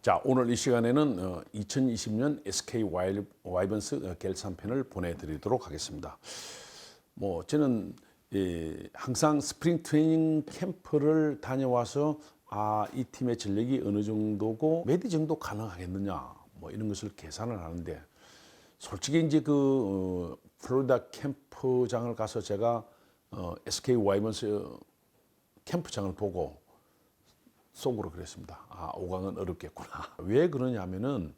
자, 오늘 이 시간에는 2020년 SK 와이번스 결산편을 보내드리도록 하겠습니다. 저는 항상 스프링 트레이닝 캠프를 다녀와서 이 팀의 전력이 어느 정도고 몇 위 정도 가능하겠느냐 이런 것을 계산을 하는데, 솔직히 이제 플로리다 캠프장을 가서 제가 SK 와이번스 캠프장을 보고 속으로 그랬습니다. 5강은 어렵겠구나. 왜 그러냐면은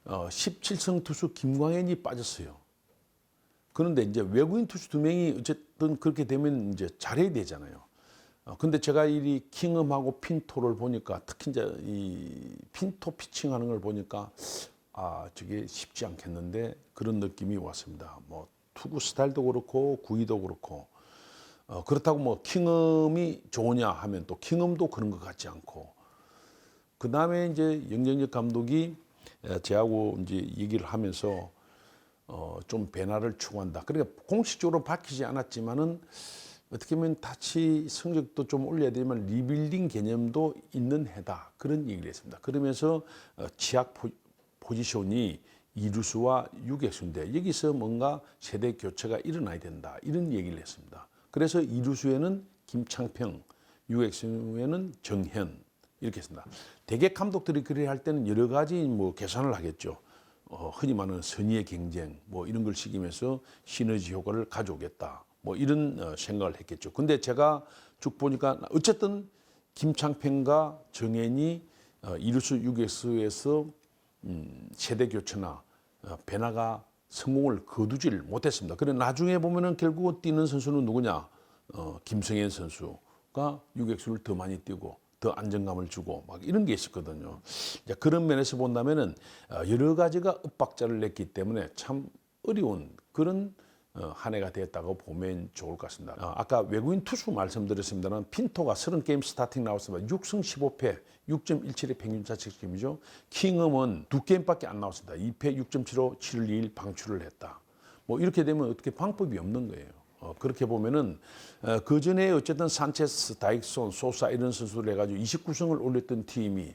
17성 투수 김광현이 빠졌어요. 그런데 이제 외국인 투수 2명이 어쨌든 그렇게 되면 이제 잘해야 되잖아요. 근데 제가 이 킹엄하고 핀토를 보니까, 특히 이제 이 핀토 피칭하는 걸 보니까 저게 쉽지 않겠는데 그런 느낌이 왔습니다. 투구 스타일도 그렇고 구위도 그렇고. 그렇다고 킹엄이 좋으냐 하면 또 킹엄도 그런 것 같지 않고. 그 다음에 이제 영정혁 감독이 저하고 이제 얘기를 하면서 좀 변화를 추구한다. 그러니까 공식적으로 밝히지 않았지만은 어떻게 보면 다시 성적도 좀 올려야 되지만 리빌딩 개념도 있는 해다, 그런 얘기를 했습니다. 그러면서 취약 포지션이 이루수와 유격수인데 여기서 뭔가 세대 교체가 일어나야 된다, 이런 얘기를 했습니다. 그래서 이루수에는 김창평, 유격수에는 정현, 이렇게 했습니다. 대개 감독들이 그래 할 때는 여러 가지 계산을 하겠죠. 흔히 말하는 선의의 경쟁 이런 걸 시키면서 시너지 효과를 가져오겠다, 이런 생각을 했겠죠. 근데 제가 쭉 보니까 어쨌든 김창평과 정현이 이루수 유격수에서 세대 교체나 변화가 성공을 거두질 못했습니다. 그래 나중에 보면은 결국 뛰는 선수는 누구냐? 김성현 선수가 유격수를 더 많이 뛰고 더 안정감을 주고 이런 게 있었거든요. 이제 그런 면에서 본다면은 여러 가지가 엇박자를 냈기 때문에 참 어려운 그런 한 해가 되었다고 보면 좋을 것 같습니다. 아까 외국인 투수 말씀드렸습니다만 핀토가 30게임 스타팅 나왔습니다. 6승 15패, 6.17의 평균 자책점이죠. 킹엄은 2게임밖에 안 나왔습니다. 2패 6.75, 7을 2일 방출을 했다. 이렇게 되면 어떻게 방법이 없는 거예요. 그렇게 보면은 그 전에 어쨌든 산체스, 다익손, 소사 이런 선수를 해가지고 29승을 올렸던 팀이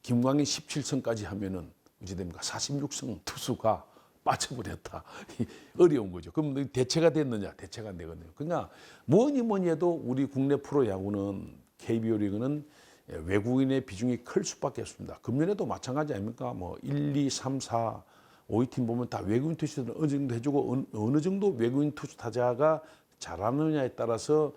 김광희 17승까지 하면은 어찌 됩니까? 46승 투수가 빠져버렸다. 어려운 거죠. 그럼 대체가 됐느냐? 대체가 안 되거든요. 그러니까 뭐니 해도 우리 국내 프로야구는, KBO 리그는 외국인의 비중이 클 수밖에 없습니다. 금년에도 마찬가지 아닙니까? 1, 2, 3, 4, 5위 팀 보면 다 외국인 투수들은 어느 정도 해주고 어느 정도 외국인 투수 타자가 잘하느냐에 따라서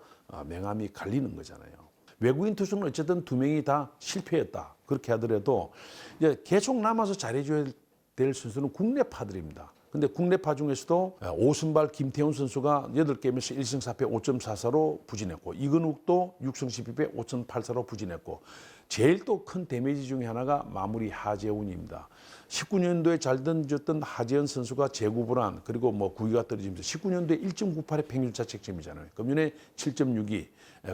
명함이 갈리는 거잖아요. 외국인 투수는 어쨌든 2명이 다 실패했다. 그렇게 하더라도 이제 계속 남아서 잘해줘야 될 선수는 국내파들입니다. 근데 국내파 중에서도 오순발 김태훈 선수가 8게임에서 1승 4패 5.44로 부진했고, 이근욱도 6승 12패 5.84로 부진했고, 제일 또 큰 데미지 중에 하나가 마무리 하재훈입니다. 19년도에 잘 던졌던 하재훈 선수가 재구불안, 그리고 구위가 떨어지면서 19년도에 1.98의 평균 자책점이잖아요. 금년에 7.62.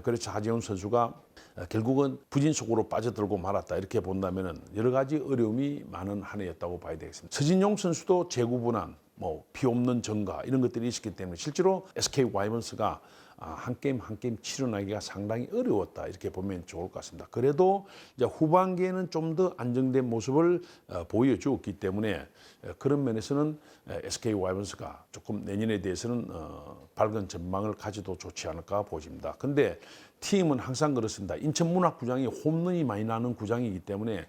그래서 하재훈 선수가 결국은 부진 속으로 빠져들고 말았다, 이렇게 본다면은 여러 가지 어려움이 많은 한 해였다고 봐야 되겠습니다. 서진용 선수도 재구분한, 피 없는 정가 이런 것들이 있었기 때문에 실제로 SK 와이번스가 한 게임 한 게임 치러나기가 상당히 어려웠다, 이렇게 보면 좋을 것 같습니다. 그래도 이제 후반기에는 좀 더 안정된 모습을 보여주었기 때문에 그런 면에서는 SK 와이번스가 조금 내년에 대해서는 밝은 전망을 가져도 좋지 않을까 보십니다. 근데 팀은 항상 그렇습니다. 인천문학구장이 홈런이 많이 나는 구장이기 때문에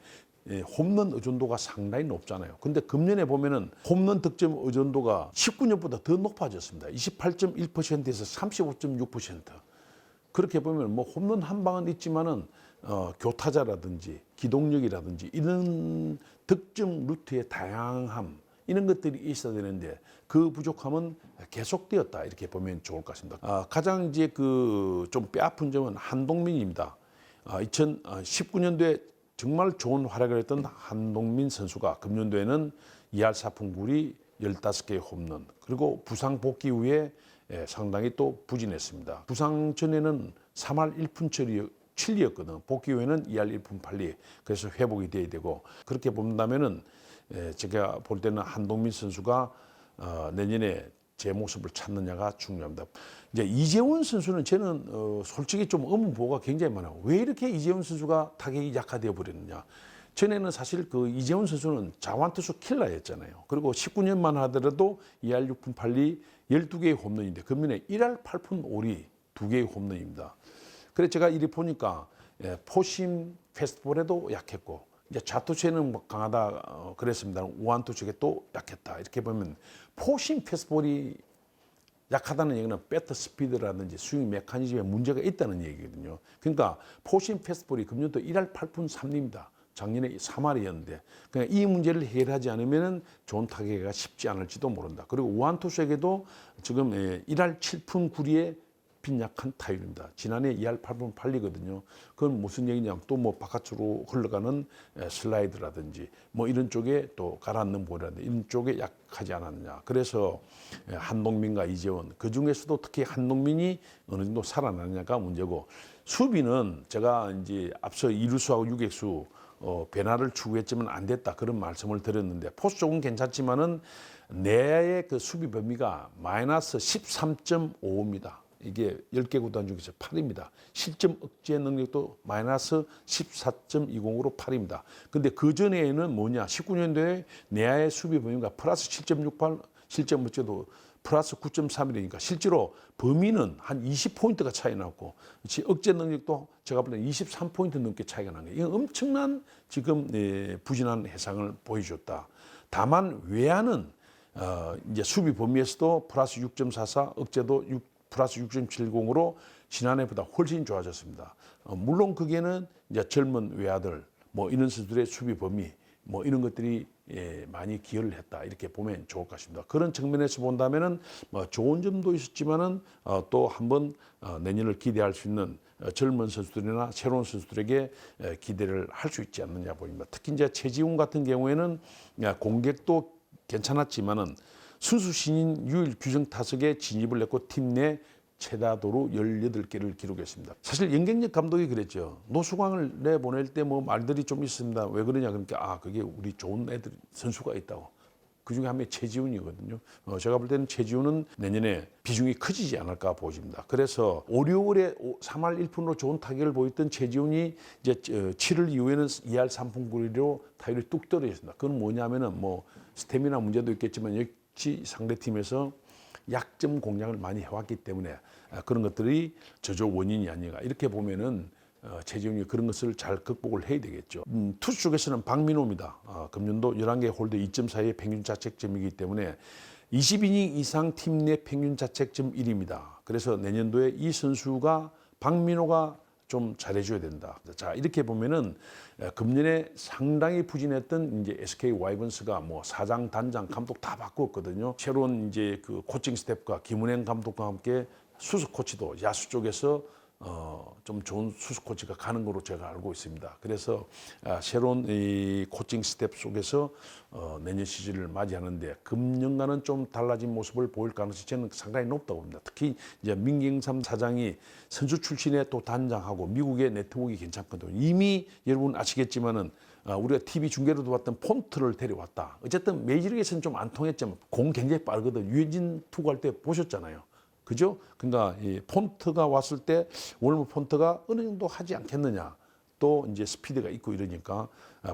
홈런 의존도가 상당히 높잖아요. 근데 금년에 보면은 홈런 득점 의존도가 19년보다 더 높아졌습니다. 28.1%에서 35.6%. 그렇게 보면 홈런 한 방은 있지만은 교타자라든지 기동력이라든지 이런 득점 루트의 다양함, 이런 것들이 있어야 되는데 그 부족함은 계속되었다, 이렇게 보면 좋을 것 같습니다. 가장 이제 좀 뼈아픈 점은 한동민입니다. 2019년도에 정말 좋은 활약을 했던 한동민 선수가 금년도에는 2할 4푼 9리 15개의 홈런, 그리고 부상 복귀 후에 상당히 또 부진했습니다. 부상 전에는 3할 1푼 7리였거든. 복귀 후에는 2할 1푼 8리. 그래서 회복이 돼야 되고, 그렇게 본다면은 제가 볼 때는 한동민 선수가 내년에 제 모습을 찾느냐가 중요합니다. 이제 이재원 선수는 저는 솔직히 좀 의문보가 굉장히 많아요. 왜 이렇게 이재원 선수가 타격이 약화되어 버렸느냐. 전에는 사실 그 이재훈 선수는 자완투수 킬러였잖아요. 그리고 19년만 하더라도 2할 6푼 8리 12개의 홈런인데 금년에 1할 8푼 5리 2개의 홈런입니다. 그래서 제가 이리 보니까 포심 패스트볼에도 약했고 이제 좌투수에는 뭐 강하다 그랬습니다. 우완투수에 또 약했다. 이렇게 보면 포심 패스트볼이 약하다는 얘기는 배트 스피드라든지 스윙 메커니즘에 문제가 있다는 얘기거든요. 그러니까 포심 패스트볼이 금년도 1할 8푼 3리입니다. 작년에 3할이었는데 그러니까 이 문제를 해결하지 않으면 좋은 타격이 쉽지 않을지도 모른다. 그리고 우완투수에게도 지금 1할 7푼 9리의 빈약한 타율입니다. 지난해 2할 8푼 8리거든요. 그건 무슨 얘기냐면 또 뭐 바깥으로 흘러가는 슬라이드라든지 뭐 이런 쪽에 또 가라앉는 볼이라든지 이런 쪽에 약하지 않았느냐. 그래서 한동민과 이재원 그 중에서도 특히 한동민이 어느 정도 살아나느냐가 문제고 수비는 제가 이제 앞서 이루수하고 유격수 변화를 추구했지만 안 됐다 그런 말씀을 드렸는데 포수 쪽은 괜찮지만은 내의 그 수비 범위가 마이너스 13.5입니다. 이게 10개 구단 중에서 8입니다. 실점 억제 능력도 마이너스 14.20으로 8입니다. 근데 그 전에는 뭐냐? 19년도에 내야의 수비 범위가 플러스 7.68, 실점 억제도 플러스 9.3이니까 실제로 범위는 한 20포인트가 차이 났고 억제 능력도 제가 볼 때 23포인트 넘게 차이가 난 거예요. 이건 엄청난 지금 부진한 해상을 보여줬다. 다만 외야는 이제 수비 범위에서도 플러스 6.44, 억제도 플러스 6.70으로 지난해보다 훨씬 좋아졌습니다. 물론 그게는 이제 젊은 외야들, 뭐 이런 선수들의 수비 범위, 뭐 이런 것들이 많이 기여를 했다 이렇게 보면 좋을 것 같습니다. 그런 측면에서 본다면은 뭐 좋은 점도 있었지만은 또 한번 내년을 기대할 수 있는 젊은 선수들이나 새로운 선수들에게 기대를 할 수 있지 않느냐 보입니다. 특히 이제 최지훈 같은 경우에는 공격도 괜찮았지만은 순수 신인 유일 규정 타석에 진입을 했고 팀 내 최다도루 18개를 기록했습니다. 사실 연경엽 감독이 그랬죠. 노수광을 내보낼 때 뭐 말들이 좀 있습니다. 왜 그러냐 그러니까 그게 우리 좋은 애들 선수가 있다고. 그중에 한 명이 최지훈이거든요. 제가 볼 때는 최지훈은 내년에 비중이 커지지 않을까 보십니다. 그래서 5, 6월에 3할 1푼으로 좋은 타격을 보였던 최지훈이 이제 7월 이후에는 2할 3푼 9리로 타율이 뚝 떨어졌습니다. 그건 뭐냐면은 뭐 스태미나 문제도 있겠지만 역시 상대팀에서 약점 공략을 많이 해왔기 때문에 그런 것들이 저조 원인이 아닌가 이렇게 보면은 최지훈이 그런 것을 잘 극복을 해야 되겠죠. 투수 쪽에서는 박민호입니다. 금년도 11개 홀드 2.4의 평균 자책점이기 때문에 20이닝 이상 팀 내 평균 자책점 1위입니다. 그래서 내년도에 이 선수가 박민호가 좀 잘해줘야 된다. 자 이렇게 보면은 금년에 상당히 부진했던 이제 SK 와이번스가 뭐 사장, 단장, 감독 다 바꿨거든요. 새로운 이제 그 코칭 스태프가 김은행 감독과 함께 수석 코치도 야수 쪽에서 좀 좋은 수석 코치가 가는 거로 제가 알고 있습니다. 그래서 새로운 이 코칭 스텝 속에서 내년 시즌을 맞이하는데 금년과는 좀 달라진 모습을 보일 가능성이 저는 상당히 높다고 봅니다. 특히 이제 민경삼 사장이 선수 출신의 또 단장하고 미국의 네트워크가 괜찮거든요. 이미 여러분 아시겠지만은 우리가 TV 중계로도 봤던 폰트를 데려왔다. 어쨌든 메이저리그에서는 좀 안 통했지만 공 굉장히 빠르거든. 유현진 투구할 때 보셨잖아요. 그죠? 그러니까 이 폰트가 왔을 때 월무 폰트가 어느 정도 하지 않겠느냐. 또 이제 스피드가 있고 이러니까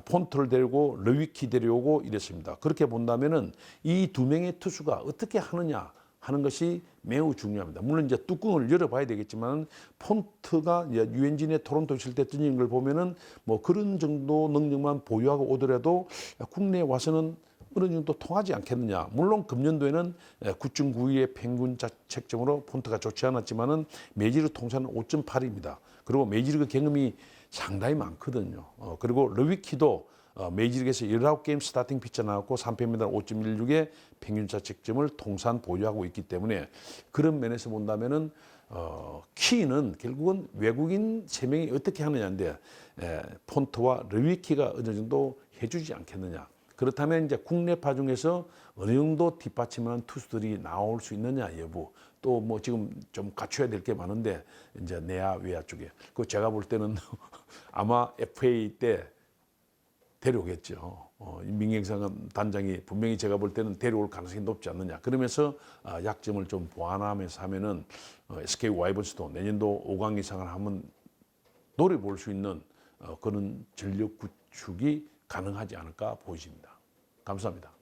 폰트를 데리고 러위키 데려오고 이랬습니다. 그렇게 본다면은 이 두 명의 투수가 어떻게 하느냐 하는 것이 매우 중요합니다. 물론 이제 뚜껑을 열어봐야 되겠지만 폰트가 유현진의 토론토 있을 때 던진 걸 보면은 뭐 그런 정도 능력만 보유하고 오더라도 국내에 와서는 어느 정도 통하지 않겠느냐. 물론 금년도에는 9.92의 평균 자책점으로 폰트가 좋지 않았지만은 메이저리그 통산은 5.8입니다. 그리고 메이저리그 경험이 상당히 많거든요. 그리고 러위키도 메이저리그에서 19게임 스타팅 피처 나왔고 3패입니다. 5.16의 평균 자책점을 통산 보유하고 있기 때문에 그런 면에서 본다면은 키는 결국은 외국인 3명이 어떻게 하느냐인데 폰트와 러위키가 어느 정도 해주지 않겠느냐. 그렇다면 이제 국내파 중에서 어느 정도 뒷받침하는 투수들이 나올 수 있느냐 여부 또 뭐 지금 좀 갖춰야 될 게 많은데 이제 내야 외야 쪽에 그 제가 볼 때는 아마 FA 때 데려오겠죠. 민경상 단장이 분명히 제가 볼 때는 데려올 가능성이 높지 않느냐. 그러면서 약점을 좀 보완하면서 하면은 SK 와이번스도 내년도 5강 이상을 한번 노려볼 수 있는 그런 전력 구축이 가능하지 않을까 보여집니다. 감사합니다.